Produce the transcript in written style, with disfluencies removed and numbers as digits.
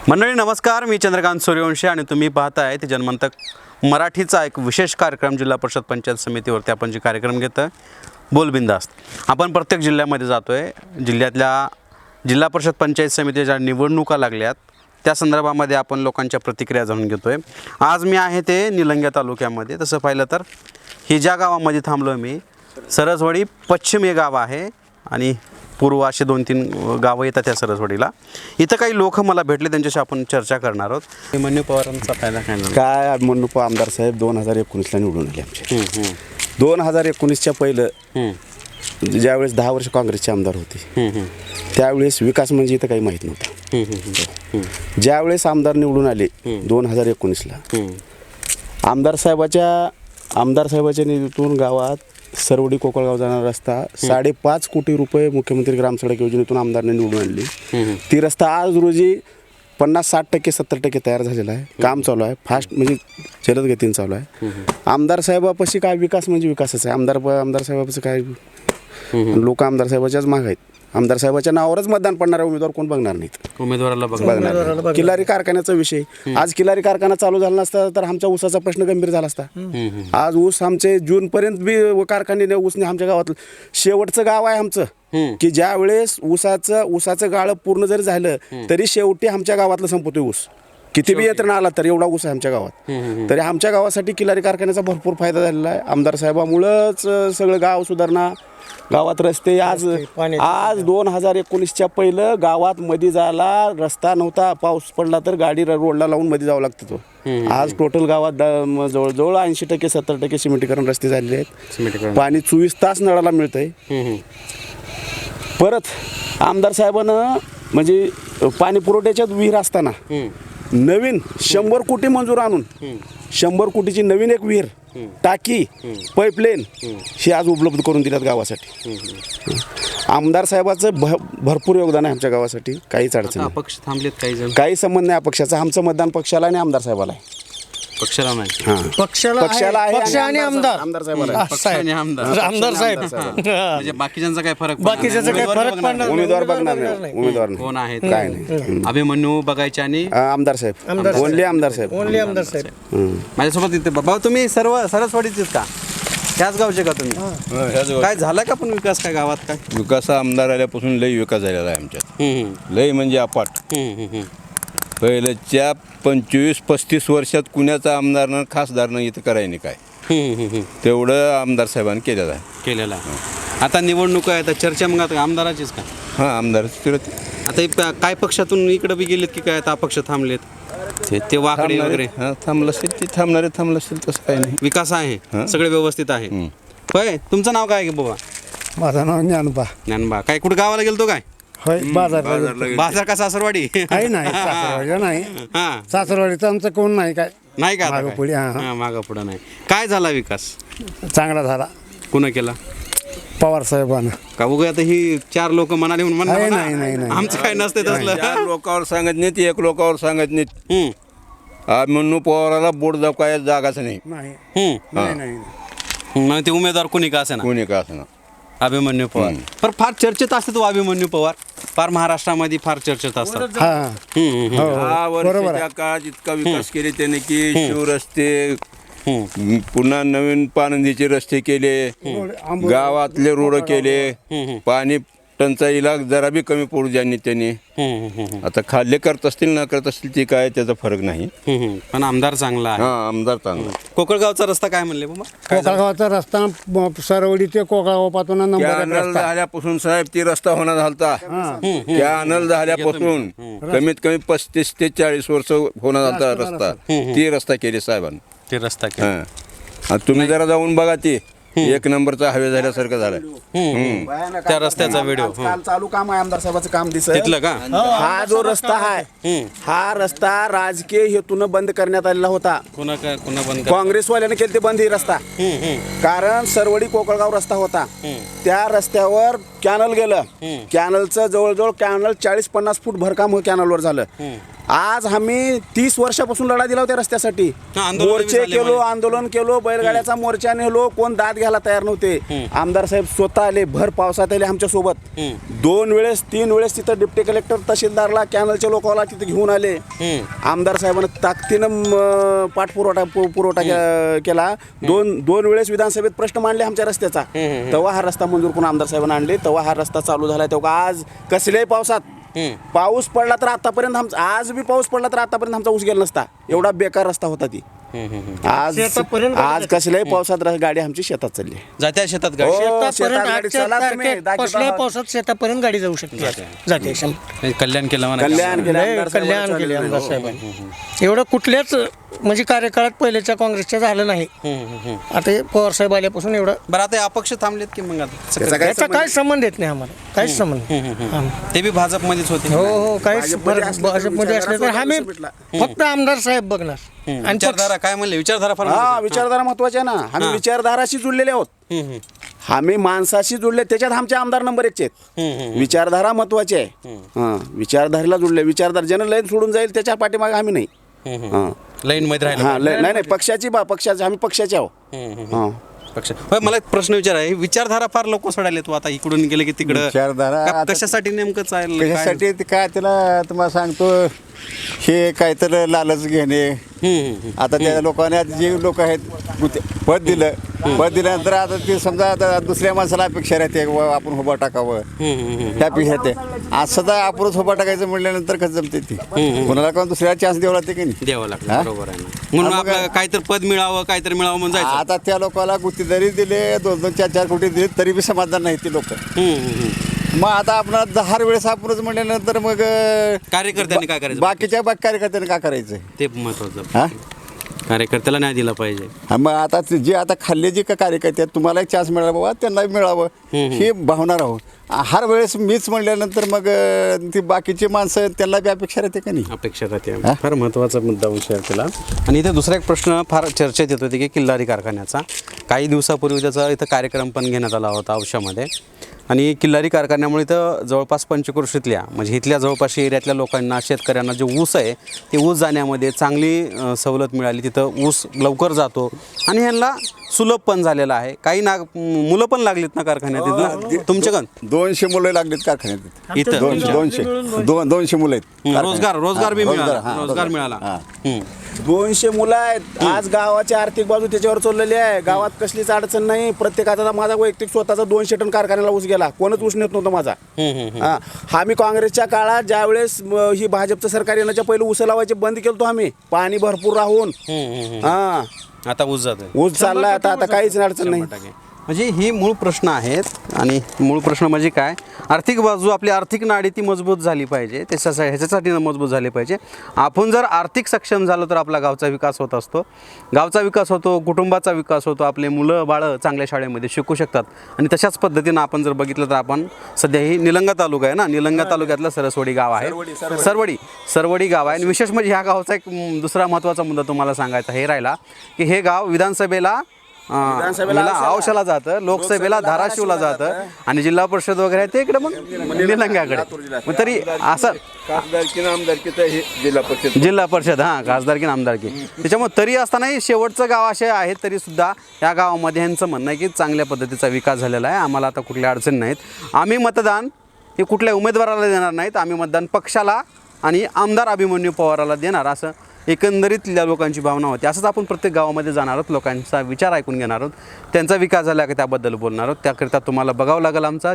मंडळी नमस्कार, मी चंद्रकांत सूर्यवंशी आणि तुम्ही पाहताय ते जनमंतक मराठीचा एक विशेष कार्यक्रम जिल्हा परिषद पंचायत समितीवरती आपण जे कार्यक्रम घेतो बोल बिंदास्त. आपण प्रत्येक जिल्ह्यामध्ये जातो आहे. जिल्ह्यातल्या जिल्हा परिषद पंचायत समितीच्या ज्या निवडणुका लागल्यात त्या संदर्भामध्ये आपण लोकांच्या प्रतिक्रिया जाणून घेतो आहे. आज मी आहे ते निलंग्या तालुक्यामध्ये. तसं पाहिलं तर ही ज्या गावामध्ये थांबलो मी, सरसवडी पश्चिम हे गाव आहे आणि पूर्व असे 2-3 गावं येतात त्या सरसवडीला. इथं काही लोक मला भेटले, त्यांच्याशी आपण चर्चा करणार आहोत. अभिमन्यू पवारांचा फायदा काय अभिमन्यू पवार आमदार साहेब 2019ला निवडून आले आमचे. 2019च्या पहिलं ज्यावेळेस 10 वर्ष काँग्रेसचे आमदार होते त्यावेळेस विकास म्हणजे इथं काही माहीत नव्हता. ज्यावेळेस आमदार निवडून आले 2019ला आमदार साहेबाच्या निधीतून गावात सरवडी कोकळगाव जाणारा रस्ता 5.5 कोटी रुपये मुख्यमंत्री ग्रामसडक योजनेतून आमदारांनी निवडून आणली. ती रस्ता आज रोजी 50-60% 70% तयार झालेला आहे. काम चालू आहे, फास्ट म्हणजे जलद गतीने चालू आहे. आमदार साहेबापाशी काय विकास म्हणजे विकासच आहे. आमदार साहेबापाशी काय लोक आमदार साहेबाच्याच माग आहेत. आमदार साहेबाच्या नावावरच मतदान पडणारा उमेदवार कोण बघणार नाहीत. उमेदवाराला बघणार. किल्लारी कारखान्याचा विषय, आज किल्लारी कारखाना चालू झाला नसता तर आमच्या ऊसाचा प्रश्न गंभीर झाला असता. आज ऊस आमचे जूनपर्यंत बी कारखाने ऊसने आमच्या गावात शेवटचं गाव आहे आमचं की ज्या वेळेस ऊसाचं गाळं पूर्ण जरी झालं तरी शेवटी आमच्या गावातलं संपतोय ऊस. किती बी यंत्रणा आला तर एवढा ऊस आहे आमच्या गावात. तरी आमच्या गावासाठी किल्लारी कारखान्याचा भरपूर फायदा झालेला आहे. आमदार साहेबामुळंच सगळं गाव सुधारणा, गावात रस्ते. आज 2019च्या पहिलं गावात मध्ये जायला रस्ता नव्हता. पाऊस पडला तर गाडी रोडला लावून मध्ये जावं लागतं. तो आज टोटल गावात जवळजवळ 80% 70% सिमेंटीकरण रस्ते झालेले आहेत. पाणी 24 तास नळाला मिळतंय. परत आमदार साहेबांना म्हणजे पाणी पुरवठ्याच्यात विहीर असताना नवीन 100 कोटी मंजूर आणून 100 कोटीची नवीन एक विहीर, टाकी, पाईपलाईन हे आज उपलब्ध करून दिल्यात गावासाठी. आमदार साहेबाचं भरपूर योगदान आहे आमच्या गावासाठी. काहीच अडचण नाही. अपक्ष थांबलेत काही जण, काही संबंध नाही अपक्षाचा. आमचं मतदान पक्षाला आणि आमदार साहेबाला आहे. पक्षाला नाही, पक्षाला आहे पक्ष आणि आमदार साहेबाला. पक्ष आणि आमदार साहेब म्हणजे बाकीच्यांचा काय फरक बाकीच्याचा काय फरक पडणार उमेदवार बघणार नाही. उमेदवार कोण आहेत काय नाही. अभिमन्यू बघायचे आणि आमदार साहेब, ओनली आमदार साहेब. माझ्यासोबत इथे बाबा तुम्ही सर्व सरसवाडीचेच का? त्याच गावचे का तुम्ही? काय झाला का पण विकास काय गावात? काय विकास आमदार आल्यापासून लई विकास झालेला आहे आमच्यात. लई म्हणजे अपाट. पहिल्याच्या 25-35 वर्षात कुणाचा आमदारनं खासदारनं इथं करायने काय तेवढं आमदार साहेबांनी केलेलं आहे. आता निवडणूक आहे, आता चर्चा मग आता आमदाराचीच का? हां, आमदार आता काय पक्षातून इकडे बी गेलेत की काय? आता अपक्ष थांबलेत ते वाकडे वगैरे. हां, थांबलं असेल ते थांबणारे थांबलं असेल तसं काही नाही. विकास आहे, सगळे व्यवस्थित आहे. होय, तुमचं नाव काय बाबा? माझं नाव ज्ञानबा. काय कुठं गावाला गेलतो काय? होय, बाजार का सासरवाडी? काही नाही, सासरवाडी नाही. सासरवाडीचं आमचं कोण नाही. काय नाही का? मागं पुढे. मागं पुढं नाही. काय झाला विकास? चांगला झाला. कुणा केला? पवार साहेबांना. का उगा आता ही 4 लोक म्हणाले म्हणून म्हणणार नाही, ना? नाही, नाही. आमचं काय नसते तसलं. 4 लोकांवर सांगत नाहीत, 1 लोकांवर सांगत नाहीत. अभिमन्यू पवाराला बोट दाखवायला जागाच नाही. मग ते उमेदवार कोणी का असे ना, कोणी का असं अभिमन्यू पवार. पण फार चर्चेत असते तो अभिमन्यू पवार. फार महाराष्ट्रामध्ये फार चर्चेत असतात. 10 वर्षाच्या काळात इतका विकास केले त्याने की शिवरस्ते, पुन्हा नवीन पानंदीचे रस्ते केले, गावातले रोड केले, पाणी टंचाईला जरा बी कमी पडू द्यांनी त्यांनी. आता खाल्ले करत असतील ना करत असतील ते काय त्याचा फरक नाही. पण आमदार चांगला आहे. हा, आमदार चांगला. कोकळगावचा रस्ता काय म्हणले बाबा? कोकळगावचा रस्ता सरवडी ते कोकळगावपासून अनल झाल्यापासून साहेब ती रस्ता होणार झालता. त्या अनल झाल्यापासून कमीत कमी 35 ते 40 वर्ष होणार झालता रस्ता. ती रस्ता केली साहेबांनी. ते रस्ता हा, तुम्ही जरा जाऊन बघा. ती 1 नंबरचा हवे झाल्यासारखं झालं. त्या रस्त्याचा व्हिडिओ काल चालू काम आहे आमदार साहेबाचं काम दिसत. तिथलं का? हा जो रस्ता आहे हा रस्ता राजकीय हेतून बंद करण्यात आलेला होता. कोणा बंद? काँग्रेसवाल्याने केले ते बंद ही रस्ता. कारण सरवडी कोकळगाव रस्ता होता. त्या रस्त्यावर कॅनल गेलं. कॅनलचं जवळजवळ 40-50 फूट भरकाम कॅनलवर झालं. आज आम्ही 30 वर्षापासून लढा दिला होत्या रस्त्यासाठी. आंदोलन मोर्चे झाले केलो, म्हणे. आंदोलन केलो, बैलगाड्याचा मोर्चा नेलो, कोण दाद घ्यायला तयार नव्हते. आमदार साहेब स्वतः आले, भर पावसात आले आमच्या सोबत. 2 वेळेस 3 वेळेस तिथं डिप्टी कलेक्टर, तहसीलदारला, कॅनलच्या लोकांना तिथे घेऊन आले. आमदार साहेबांना ताकदीनं पुरवठा केला. दोन वेळेस विधानसभेत प्रश्न मांडले आमच्या रस्त्याचा. तेव्हा हा रस्ता मंजूर करून आमदार साहेबांना आणले. तेव्हा हा रस्ता चालू झाला. तेव्हा आज कसल्याही पावसात पाऊस पडला तर आतापर्यंत आज बी पाऊस पडला तर आतापर्यंत आमचा ऊस गेला नसता. एवढा बेकार रस्ता होता ती. आज कसल्याही पावसात गाडी आमची शेतात चालली. जात्या शेतात गाडी शेतात गाडी चला तुम्ही, कसल्या पावसात शेतापर्यंत गाडी जाऊ शकते. जाते कल्याण केलं म्हणा. कल्याण केलं आमदार कल्याण केले आमदार साहेबांनी. एवढं कुठल्याच म्हणजे कार्यकाळात पहिल्याच्या काँग्रेसच्या झालं नाही. आता हे पवार साहेब आल्यापासून एवढं. बरं आता हे अपक्ष थांबलेत की मग आता त्याचा काय त्याचा काय संबंध येत नाही आम्हाला, काहीच संबंध नाही. ते बी भाजपमध्येच होते. हो काहीच भाजपमध्ये असले- भाजपमध्ये असले तर आम्ही फक्त आमदार साहेब बघणार. आणि विचारधारा काय म्हणले, विचारधारा फार हा विचारधारा महत्वाच्या ना. आम्ही विचारधाराशी जुळलेले आहोत. आम्ही माणसाशी जुळले, त्याच्यात आमचे आमदार नंबर 1 आहेत. विचारधारा महत्वाची आहे. विचारधारेला जुळले. विचारधारा ज्यानं लाईन सोडून जाईल त्याच्या पाठीमागे आम्ही नाही. लाईन मध्ये हा राहिला नाही पक्षाची आम्ही पक्षाचे आहोत. हा पक्ष. होय, मला एक प्रश्न विचाराय, विचारधारा फार लोक सोडायला तू आता इकडून गेले की तिकडं विचारधारा का- आता- कशासाठी नेमकं चाललं काय? कशासाठी ते काय त्याला तुम्हाला सांगतो, हे काय तर लालच घेणे. आता त्या लोकांना जे लोक आहेत पद दिल्यानंतर आता ते समजा आता दुसऱ्या माणसाला अपेक्षा राहते आपण उभा टाकावं, त्यापेक्षा ते असं तर आपणच उभा टाकायचं म्हटल्यानंतर कसं जमते ती. कोणाला कोण दुसऱ्याला चान्स द्यावा लागते की नाही. द्यावं लागतं. हा? बरोबर आहे ना. म्हणून मग- आपलं काहीतरी पद मिळावं, काहीतरी मिळावं म्हणून जायचं. आता त्या लोकांना गुत्ती जरी दिले, 2-2, 4-4 कोटी दिले तरी बी समाधान नाही ते लोक. मग आता आपण 10 वेळेस आपणच म्हटल्यानंतर मग कार्यकर्त्यांनी काय करायचं? बाकीच्या कार्यकर्त्यांनी काय करायचं. ते महत्वाचं. हा कार्यकर्त्याला न्याय दिला पाहिजे. हा, मग आता जे आता खाल्ले जे कार्यकर्ते आहेत, तुम्हाला चान्स मिळाला बाबा त्यांनाही मिळावं हे भावना राहू. हर वेळेस मीच म्हणल्यानंतर मग ती बाकीची माणसं त्यांना बी अपेक्षा राहते का नाही. अपेक्षा राहते. फार महत्त्वाचा मुद्दा विचार केला. आणि इथे दुसरा एक प्रश्न फार चर्चेत येत होते की किल्लारी कारखान्याचा. काही दिवसापूर्वी त्याचा इथं कार्यक्रम पण घेण्यात आला होता औशामध्ये. आणि किल्लारी कारखान्यामुळे इथं जवळपास पंचक्रोशीतल्या म्हणजे इथल्या जवळपास एरियातल्या लोकांना, शेतकऱ्यांना जे ऊस आहे ते ऊस जाण्यामध्ये चांगली सवलत मिळाली. तिथं ऊस लवकर जातो आणि ह्यांना सुलभ पण झालेला आहे. काही मुलं पण लागलीत ना कारखान्यात इथं तुमच्याकडं? 200 मुलं लागलीत कारखान्यात इथं 200 मुलं आहेत. रोजगार बी मिळाला. हा, रोजगार मिळाला. 200 मुलं आहेत. आज गावाची आर्थिक बाजू त्याच्यावर चाललेली आहे. गावात कसलीच अडचण नाही. प्रत्येकाचा माझा वैयक्तिक स्वतःचा 200 टन कारखान्याला ऊस गेला. कोणच ऊस नेत नव्हतं माझा. आम्ही काँग्रेसच्या काळात ज्यावेळेस ही भाजपचं सरकार येण्याच्या पहिले ऊस लावायचे बंद केलतो आम्ही, पाणी भरपूर राहून. हा आता ऊस जातोय. ऊस चाललाय आता काहीच अडचण नाही. म्हणजे ही मूळ प्रश्न आहेत. आणि मूळ प्रश्न म्हणजे काय, आर्थिक बाजू, आपली आर्थिक नाडी ती मजबूत झाली पाहिजे. ह्याच्यासाठी मजबूत झाली पाहिजे. आपण जर आर्थिक सक्षम झालो तर आपला गावचा विकास होत असतो. गावचा विकास होतो, कुटुंबाचा विकास होतो, आपले मुलं बाळं चांगल्या शाळेमध्ये शिकू शकतात. आणि तशाच पद्धतीनं आपण जर बघितलं तर आपण सध्या ही निलंगा तालुका आहे ना, निलंगा तालुक्यातलं सरसवडी गाव आहे. सरवडी गाव आहे. आणि विशेष म्हणजे ह्या गावाचा एक दुसरा महत्त्वाचा मुद्दा तुम्हाला सांगायचा हे राहिला की हे गाव विधानसभेला औशाला जातं, लोकसभेला धाराशिवला जातं आणि जिल्हा परिषद वगैरे ते इकडे मग निलंग्याकडे. मग तरी असं खासदारकी आमदारकी तर हे जिल्हा परिषद खासदारकी आमदारकी त्याच्यामुळे तरी असतानाही शेवटचं गाव असे आहेत तरी सुद्धा या गावामध्ये यांचं म्हणणं आहे की चांगल्या पद्धतीचा विकास झालेला आहे. आम्हाला आता कुठल्या अडचणी नाहीत. आम्ही मतदान हे कुठल्या उमेदवाराला देणार नाहीत. आम्ही मतदान पक्षाला आणि आमदार अभिमन्यू पवाराला देणार, असं एकंदरीतल्या लोकांची भावना होती. असंच आपण प्रत्येक गावामध्ये जाणार आहोत, लोकांचा विचार ऐकून घेणार आहोत, त्यांचा विकास झाला का त्याबद्दल बोलणार आहोत. त्याकरिता तुम्हाला बघावं लागेल आमचा